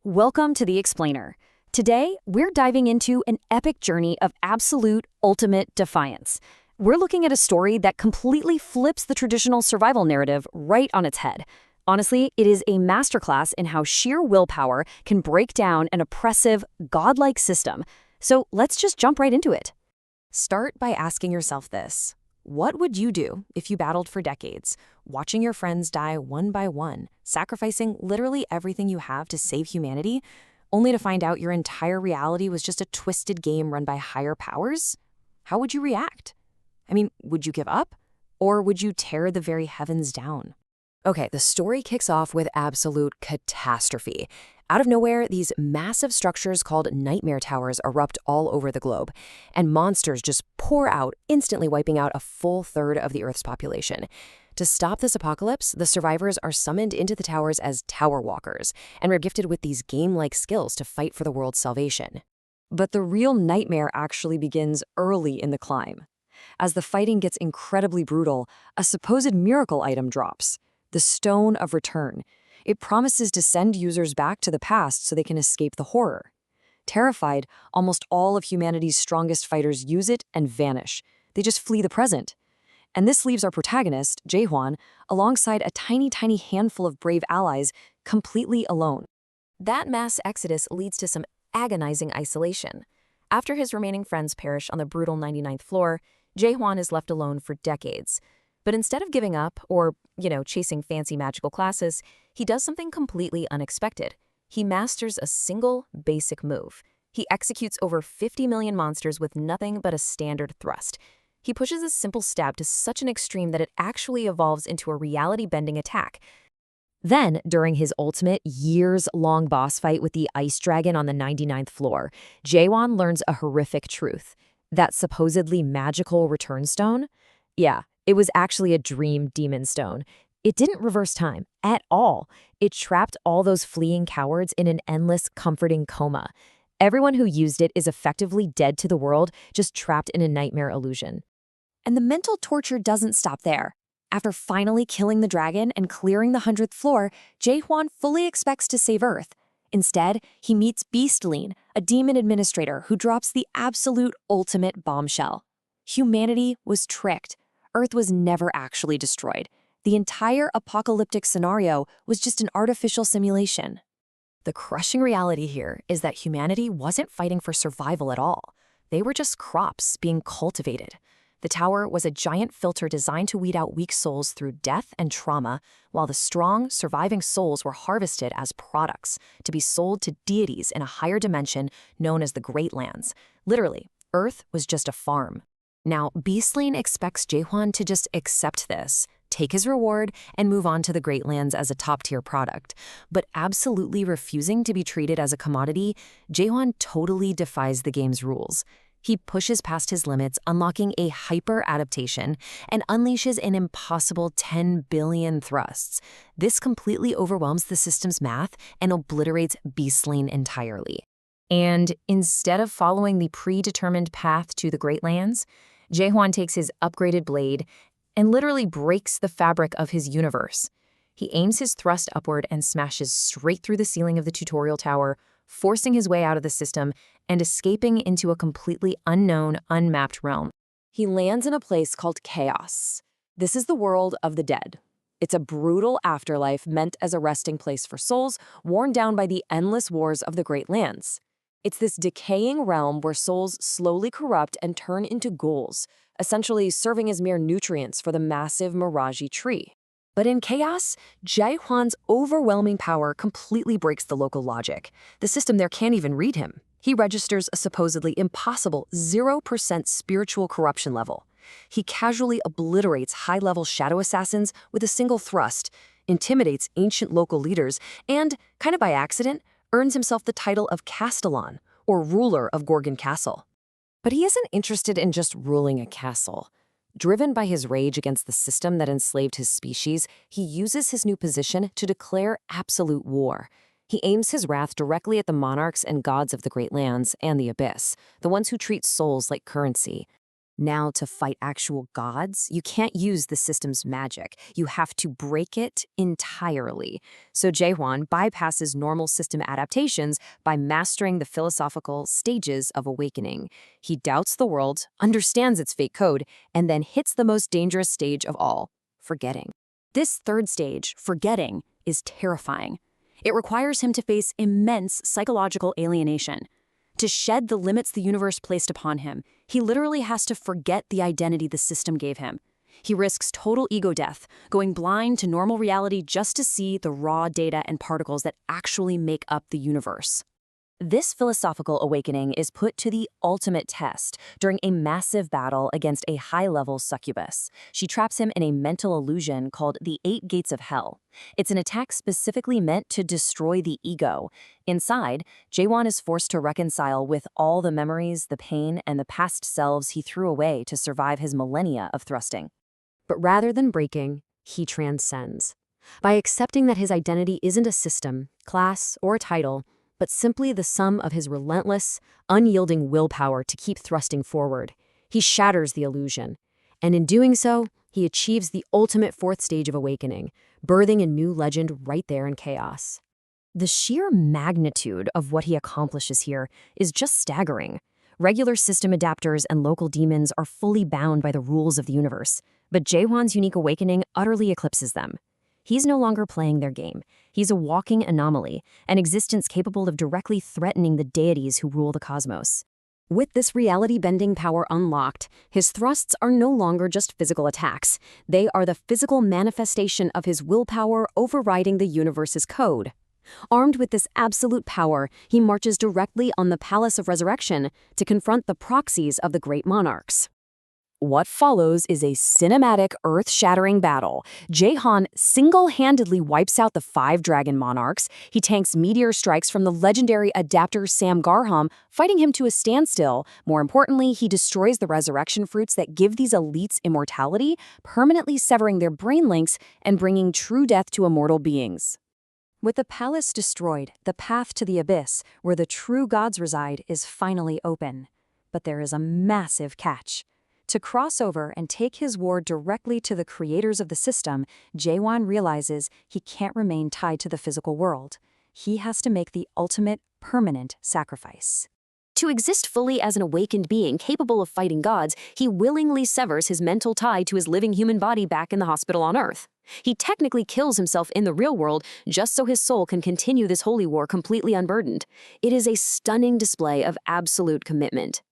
Welcome to The Explainer. Today, we're diving into an epic journey of absolute, ultimate defiance. We're looking at a story that completely flips the traditional survival narrative right on its head. Honestly, it is a masterclass in how sheer willpower can break down an oppressive, godlike system. So let's just jump right into it. Start by asking yourself this. What would you do if you battled for decades, watching your friends die one by one, sacrificing literally everything you have to save humanity, only to find out your entire reality was just a twisted game run by higher powers? How would you react? Would you give up? Or would you tear the very heavens down? Okay, the story kicks off with absolute catastrophe. Out of nowhere, these massive structures called nightmare towers erupt all over the globe, and monsters just pour out, instantly wiping out a full third of the Earth's population. To stop this apocalypse, the survivors are summoned into the towers as tower walkers, and are gifted with these game-like skills to fight for the world's salvation. But the real nightmare actually begins early in the climb. As the fighting gets incredibly brutal, a supposed miracle item drops. The Stone of Return. It promises to send users back to the past so they can escape the horror. Terrified, almost all of humanity's strongest fighters use it and vanish. They just flee the present. And this leaves our protagonist, Jae-hwan, alongside a tiny handful of brave allies, completely alone. That mass exodus leads to some agonizing isolation. After his remaining friends perish on the brutal 99th floor, Jae-hwan is left alone for decades. But instead of giving up or, chasing fancy magical classes, he does something completely unexpected. He masters a single basic move. He executes over 50 million monsters with nothing but a standard thrust. He pushes a simple stab to such an extreme that it actually evolves into a reality-bending attack. Then, during his ultimate, years-long boss fight with the ice dragon on the 99th floor, Jae-hwan learns a horrific truth. That supposedly magical return stone? Yeah. It was actually a dream demon stone. It didn't reverse time at all. It trapped all those fleeing cowards in an endless, comforting coma. Everyone who used it is effectively dead to the world, just trapped in a nightmare illusion. And the mental torture doesn't stop there. After finally killing the dragon and clearing the 100th floor, Jae-hwan fully expects to save Earth. Instead, he meets Beastling, a demon administrator who drops the absolute ultimate bombshell. Humanity was tricked. Earth was never actually destroyed. The entire apocalyptic scenario was just an artificial simulation. The crushing reality here is that humanity wasn't fighting for survival at all. They were just crops being cultivated. The tower was a giant filter designed to weed out weak souls through death and trauma, while the strong, surviving souls were harvested as products to be sold to deities in a higher dimension known as the Great Lands. Literally, Earth was just a farm. Now, Beastling expects Jae-hwan to just accept this, take his reward, and move on to the Great Lands as a top-tier product. But absolutely refusing to be treated as a commodity, Jae-hwan totally defies the game's rules. He pushes past his limits, unlocking a hyper-adaptation, and unleashes an impossible 10 billion thrusts. This completely overwhelms the system's math and obliterates Beastling entirely. And instead of following the predetermined path to the Great Lands, Jae-hwan takes his upgraded blade and literally breaks the fabric of his universe. He aims his thrust upward and smashes straight through the ceiling of the tutorial tower, forcing his way out of the system and escaping into a completely unknown, unmapped realm. He lands in a place called Chaos. This is the world of the dead. It's a brutal afterlife meant as a resting place for souls worn down by the endless wars of the Great Lands. It's this decaying realm where souls slowly corrupt and turn into ghouls, essentially serving as mere nutrients for the massive Miraji tree. But in Chaos, Jae-hwan's overwhelming power completely breaks the local logic. The system there can't even read him. He registers a supposedly impossible 0% spiritual corruption level. He casually obliterates high-level shadow assassins with a single thrust, intimidates ancient local leaders, and, kind of by accident, earns himself the title of Castellan, or ruler of Gorgon Castle. But he isn't interested in just ruling a castle. Driven by his rage against the system that enslaved his species, he uses his new position to declare absolute war. He aims his wrath directly at the monarchs and gods of the Great Lands and the Abyss, the ones who treat souls like currency. Now, to fight actual gods, you can't use the system's magic. You have to break it entirely. So Jaehwan bypasses normal system adaptations by mastering the philosophical stages of awakening. He doubts the world, understands its fake code, and then hits the most dangerous stage of all, forgetting. This third stage, forgetting, is terrifying. It requires him to face immense psychological alienation. To shed the limits the universe placed upon him, he literally has to forget the identity the system gave him. He risks total ego death, going blind to normal reality just to see the raw data and particles that actually make up the universe. This philosophical awakening is put to the ultimate test during a massive battle against a high-level succubus. She traps him in a mental illusion called the 8 Gates of Hell. It's an attack specifically meant to destroy the ego. Inside, Jaehwan is forced to reconcile with all the memories, the pain, and the past selves he threw away to survive his millennia of thrusting. But rather than breaking, he transcends. By accepting that his identity isn't a system, class, or a title, but simply the sum of his relentless, unyielding willpower to keep thrusting forward, he shatters the illusion. And in doing so, he achieves the ultimate 4th stage of awakening, birthing a new legend right there in chaos. The sheer magnitude of what he accomplishes here is just staggering. Regular system adapters and local demons are fully bound by the rules of the universe, but Jaehwan's unique awakening utterly eclipses them. He's no longer playing their game. He's a walking anomaly, an existence capable of directly threatening the deities who rule the cosmos. With this reality-bending power unlocked, his thrusts are no longer just physical attacks. They are the physical manifestation of his willpower overriding the universe's code. Armed with this absolute power, he marches directly on the Palace of Resurrection to confront the proxies of the great monarchs. What follows is a cinematic, earth-shattering battle. Jaehwan single-handedly wipes out the 5 dragon monarchs. He tanks meteor strikes from the legendary adapter Sam Garham, fighting him to a standstill. More importantly, he destroys the resurrection fruits that give these elites immortality, permanently severing their brain links and bringing true death to immortal beings. With the palace destroyed, the path to the abyss, where the true gods reside, is finally open. But there is a massive catch. To cross over and take his war directly to the creators of the system, Jaehwan realizes he can't remain tied to the physical world. He has to make the ultimate, permanent sacrifice. To exist fully as an awakened being capable of fighting gods, he willingly severs his mental tie to his living human body back in the hospital on Earth. He technically kills himself in the real world just so his soul can continue this holy war completely unburdened. It is a stunning display of absolute commitment.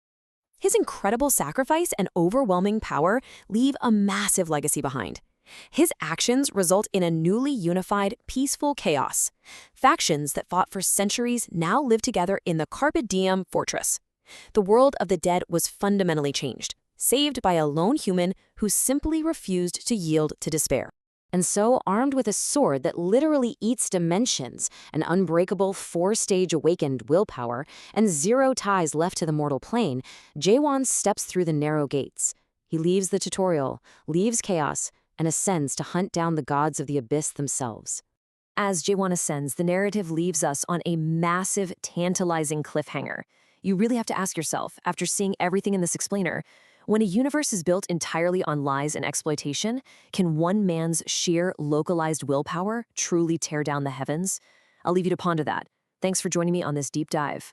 His incredible sacrifice and overwhelming power leave a massive legacy behind. His actions result in a newly unified, peaceful chaos. Factions that fought for centuries now live together in the Carpe Diem fortress. The world of the dead was fundamentally changed, saved by a lone human who simply refused to yield to despair. And so, armed with a sword that literally eats dimensions, an unbreakable 4-stage awakened willpower, and 0 ties left to the mortal plane, Jaehwan steps through the narrow gates. He leaves the tutorial, leaves chaos, and ascends to hunt down the gods of the abyss themselves. As Jaehwan ascends, the narrative leaves us on a massive, tantalizing cliffhanger. You really have to ask yourself, after seeing everything in this explainer, when a universe is built entirely on lies and exploitation, can one man's sheer, localized willpower truly tear down the heavens? I'll leave you to ponder that. Thanks for joining me on this deep dive.